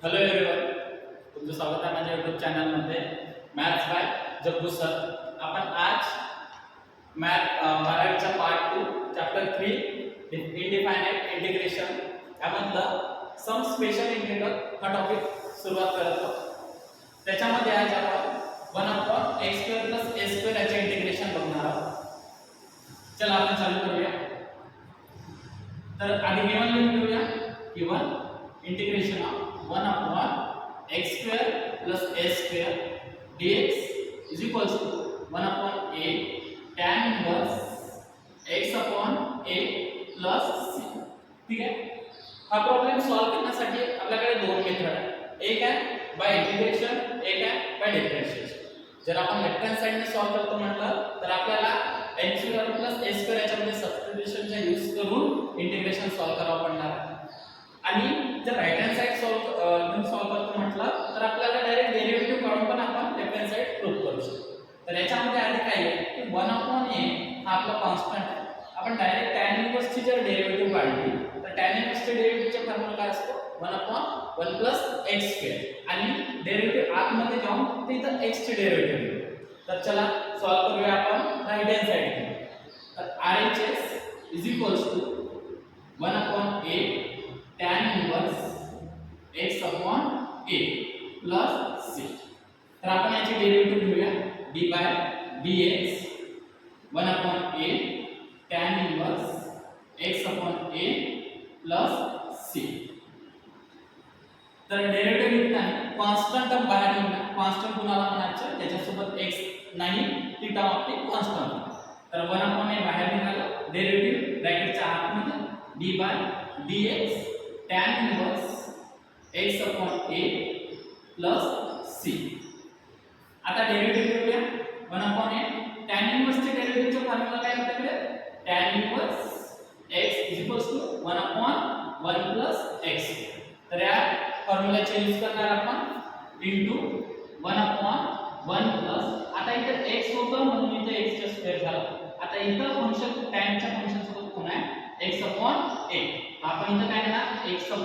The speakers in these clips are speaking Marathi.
हॅलो एव्हरीवन, तुमचं स्वागत आहे माझ्या यूट्यूब चॅनलमध्ये मॅथ्स बाय जग्गू सर. आपण आज बारावीचा पार्ट 2 चॅप्टर 3 इनडिफायनाइट इंटिग्रेशन यामधलं सम स्पेशल इंटिग्रल हा टॉपिक सुरुवात करत आहोत. त्याच्यामध्ये आज आपण 1/x² + a² याचे इंटिग्रेशन बघणार आहोत. चला आपण चालू करूया. तर आधी गिवन लिहून घेऊया. Given integration of 1/x² + a² dx is equals to 1/a tan inverse x/a plus c. ठीक आहे. हा प्रॉब्लेम सॉल्व करण्यासाठी आपल्याकडे दोन मेथड आहेत. एक आहे बाय इंटिग्रेशन, एक आहे बाय डिफरन्शिएशन. जर आपण लेफ्ट हँड साइडने सॉल्व करतो म्हटलं तर आपल्याला x² + a² याच्यामध्ये सबस्टिट्यूशनचा यूज करून इंटिग्रेशन सॉल्व करावं पडणार आहे. आणि जर राइट हँड साइड सॉल्व करतो म्हटलं तर आपल्याला डायरेक्ट डेरिव्हेटिव्ह काढून पण आपण लेफ्ट हँड साइड प्रूव्ह करू शकतो. तर याच्यामध्ये आधी काय आहे की 1/a हा आपला कॉन्स्टंट आहे. आपण डायरेक्ट tan इन्व्हर्सची जर डेरिव्हेटिव्ह काढली तर tan इन्व्हर्सचे डेरिव्हेटिव्हचा फॉर्म्युला काय असतो 1/1 + x² आणि डेरिव्हेटिव्ह आतमध्ये जाऊन ते इथं x चे डेरिव्हेटिव्ह घेऊ. तर चला सॉल्व करूया आपण राइट हँड साइड. तर RHS is equals to 1/a tan inverse x/a plus c. तर आपण याची डेरिव्हेटिव्ह घेऊया. d/dx 1/a tan inverse x/a plus c. तर डेरिव्हेटिव्ह घेताना कॉन्स्टंट टर्म बाहेर निघणार. कॉन्स्टंट कुणाला म्हणायचं त्याच्यासोबत x नाही, ती टर्म आपली कॉन्स्टंट. तर 1/a बाहेर निघालं. डेरिव्हेटिव्ह ब्रॅकेटच्या आतमध्ये d/dx tan inverse x/a plus c. आता डेरिव्हेटिव्ह घेऊया 1/a. tan inverse चे डेरिव्हेटिव्हचा फॉर्म्युला काय आपल्याकडे tan inverse x 1/1 + x. तर या फॉर्म्युलाचा यूज करणार आपण इनटू 1/1 प्लस आता इथे x होतं म्हणून इथे x चा स्क्वेअर झाला. आता इथं फंक्शन tan च्या फंक्शन सोबत कोण आहे x/a. आपण इथं काय घेणार x/a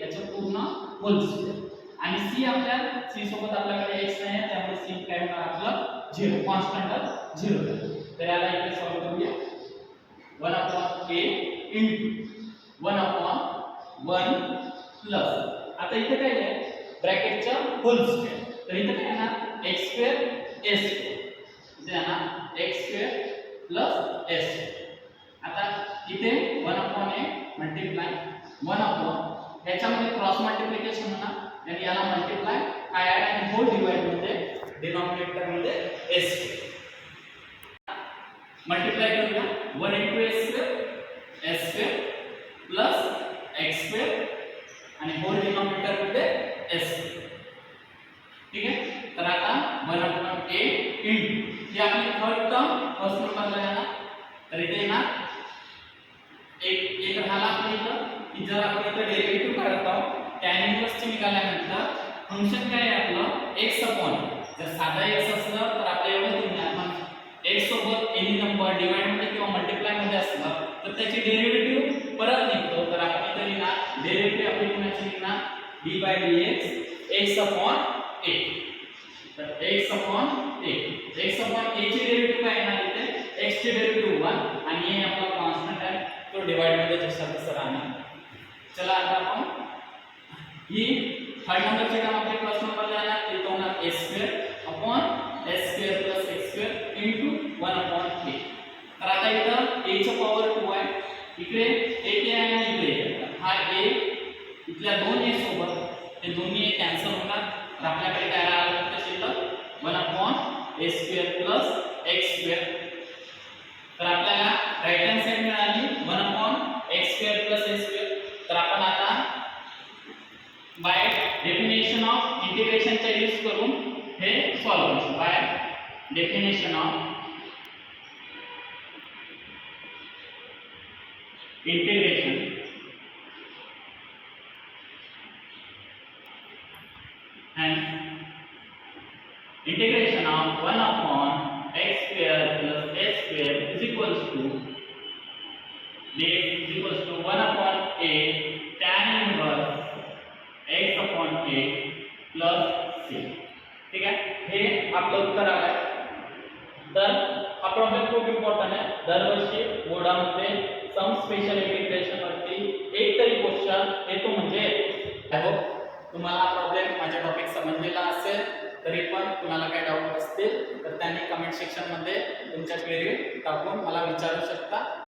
याचं पूर्ण होल स्क्वेअर आणि c आपल्या c सोबत आपल्याकडे x नाही आहे त्यामुळे c काय होणार आपलं 0 कॉन्स्टंट 0. तर याला इथे सॉल्व करूया. 1/a इनटू 1/1 प्लस आता इथे काय आहे ब्रॅकेटचा होल स्क्वेअर. तर इथे काय येणार x² a². इथे येणार x² + a². आता इथे 1/a मल्टिप्लाय 1/1 याच्यामध्ये क्रॉस मल्टिप्लिकेशन होणार आणि याला मल्टिप्लाय काय आहे आणि होल डिवाइड मध्ये डिनॉमिनेटर मध्ये a². मल्टिप्लाय करूया 1 * a² plus x² आणि होल डिनॉमिनेटर मध्ये a². ठीक आहे. तर आता 1/a इनटू ही आपली थर्ड टर्म फर्स्ट नंबरला येणार. तर इथे येणार एक राहिला आपल्या इथं की जर आपण इथं डेरिव्हेटिव्ह काढत आहोत tan इन्व्हर्स चे निघाल्यानंतर फंक्शन काय आहे आपलं x/. जर साधा x असलं तर आपल्या एवढं निघणार. पण x सोबत एनी नंबर डिवाइड मध्ये किंवा मल्टिप्लाय मध्ये असलं तर त्याची डेरिव्हेटिव्ह परत निघतो. तर आपण इथं लिहिणार डेरिव्हेटिव्ह आपली कोणाची निघणार d/dx x/a. तर x/a ची डेरिव्हेटिव्ह काय येणार इथे x ची डेरिव्हेटिव्ह 1 आणि हे आपला कॉन्स्टंट आहे तो डिवाइड मध्ये जसा तसा राहणार. चला आता आपण ही थर्ड नंबरची टर्म आपली फर्स्ट नंबरला येणार. ते होणार a² + x² इनटू 1/a. तर आता इथं a ची पॉवर 2 आहे. इकडे एक आहे आणि इकडे एक. हा a इथल्या दोन a सोबत हे दोन्ही a कॅन्सल होणार. तर आपल्याकडे काय राहिलं फक्त शिल्लक 1/a² + x². तर आपल्याला राइट हँड साइड मिळाली 1/x² + a². तर आपण आता बाय डेफिनेशन ऑफ इंटिग्रेशनचा यूज करून हे सॉल्व करू. By definition of integration and integration of 1/x² + a² is equals to dx is equals to 1/a tan inverse x/a + c. ठीक आहे, हे आपलं उत्तर आहे. तर हा प्रॉब्लेम खूप इम्पॉर्टंट आहे. दरवर्षी बोर्डामध्ये सम स्पेशल इंटिग्रेशन वरती एक तरी क्वेश्चन येतो म्हणजे. आय होप तुम्हाला हा प्रॉब्लेम माझ्या टॉपिक समजलेला असेल. तरी पण कुणाला काही डाऊट असतील तर त्यांनी कमेंट सेक्शन मध्ये तुमच्या क्वेरी टाकून मला विचारू शकता.